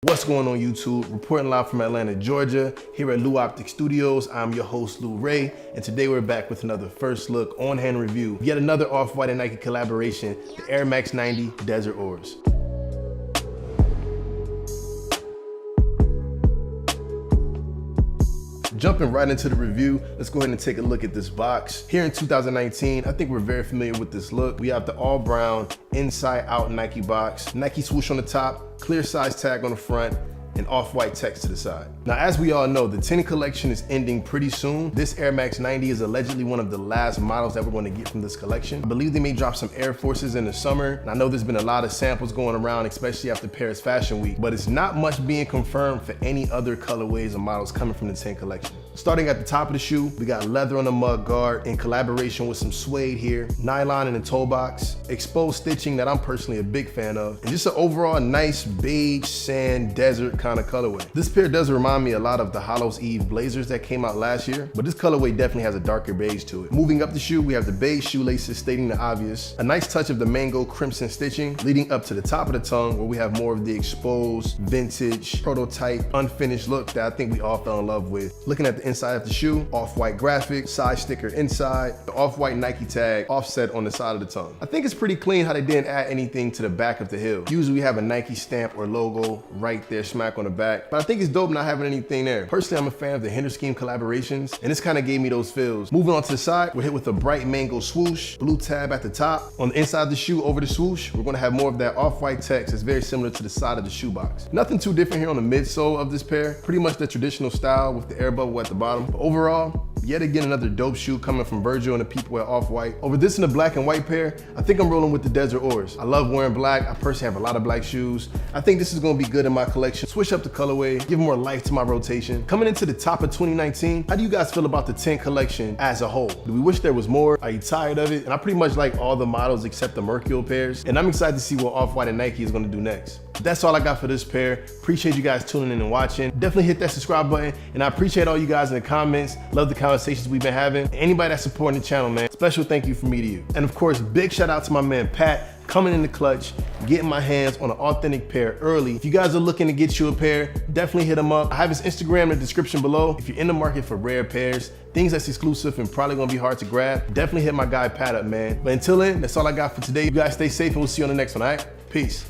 What's going on YouTube? Reporting live from Atlanta, Georgia, here at Lou Optic Studios. I'm your host, Lou Ray, and today we're back with another first look on-hand review. Yet another Off-White and Nike collaboration, the Air Max 90 Desert Ores. Jumping right into the review, let's go ahead and take a look at this box. Here in 2019, I think we're very familiar with this look. We have the all brown, inside out Nike box, Nike swoosh on the top, clear size tag on the front, and off-white text to the side. Now, as we all know, the 10 collection is ending pretty soon. This Air Max 90 is allegedly one of the last models that we're going to get from this collection. I believe they may drop some Air Forces in the summer. And I know there's been a lot of samples going around, especially after Paris Fashion Week, but it's not much being confirmed for any other colorways or models coming from the 10 collection. Starting at the top of the shoe, we got leather on the mud guard in collaboration with some suede here, nylon in the toe box, exposed stitching that I'm personally a big fan of, and just an overall nice beige, sand, desert kind of colorway. This pair does remind me a lot of the Hallows Eve Blazers that came out last year, but this colorway definitely has a darker beige to it. Moving up the shoe, we have the beige shoelaces stating the obvious, a nice touch of the mango crimson stitching leading up to the top of the tongue where we have more of the exposed, vintage, prototype, unfinished look that I think we all fell in love with. Looking at the inside of the shoe, off-white graphic, side sticker inside, the off-white Nike tag offset on the side of the tongue. I think it's pretty clean how they didn't add anything to the back of the heel. Usually we have a Nike stamp or logo right there smack on the back, but I think it's dope not having anything there. Personally, I'm a fan of the Hinter Scheme collaborations, and this kind of gave me those feels. Moving on to the side, we're hit with a bright mango swoosh, blue tab at the top. On the inside of the shoe over the swoosh, we're gonna have more of that off-white text that's very similar to the side of the shoebox. Nothing too different here on the midsole of this pair. Pretty much the traditional style with the air bubble at the bottom. But overall, yet again, another dope shoe coming from Virgil and the people at Off-White. Over this and the black and white pair, I think I'm rolling with the Desert Ores. I love wearing black. I personally have a lot of black shoes. I think this is gonna be good in my collection. Switch up the colorway, give more life to my rotation. Coming into the top of 2019, how do you guys feel about the 10 collection as a whole? Do we wish there was more? Are you tired of it? And I pretty much like all the models except the Mercurial pairs. And I'm excited to see what Off-White and Nike is gonna do next. But that's all I got for this pair. Appreciate you guys tuning in and watching. Definitely hit that subscribe button. And I appreciate all you guys in the comments. Love the conversations we've been having. Anybody that's supporting the channel, man, special thank you from me to you. And of course, big shout out to my man, Pat, coming in the clutch, getting my hands on an authentic pair early. If you guys are looking to get you a pair, definitely hit him up. I have his Instagram in the description below. If you're in the market for rare pairs, things that's exclusive and probably gonna be hard to grab, definitely hit my guy Pat up, man. But until then, that's all I got for today. You guys stay safe and we'll see you on the next one, all right? Peace.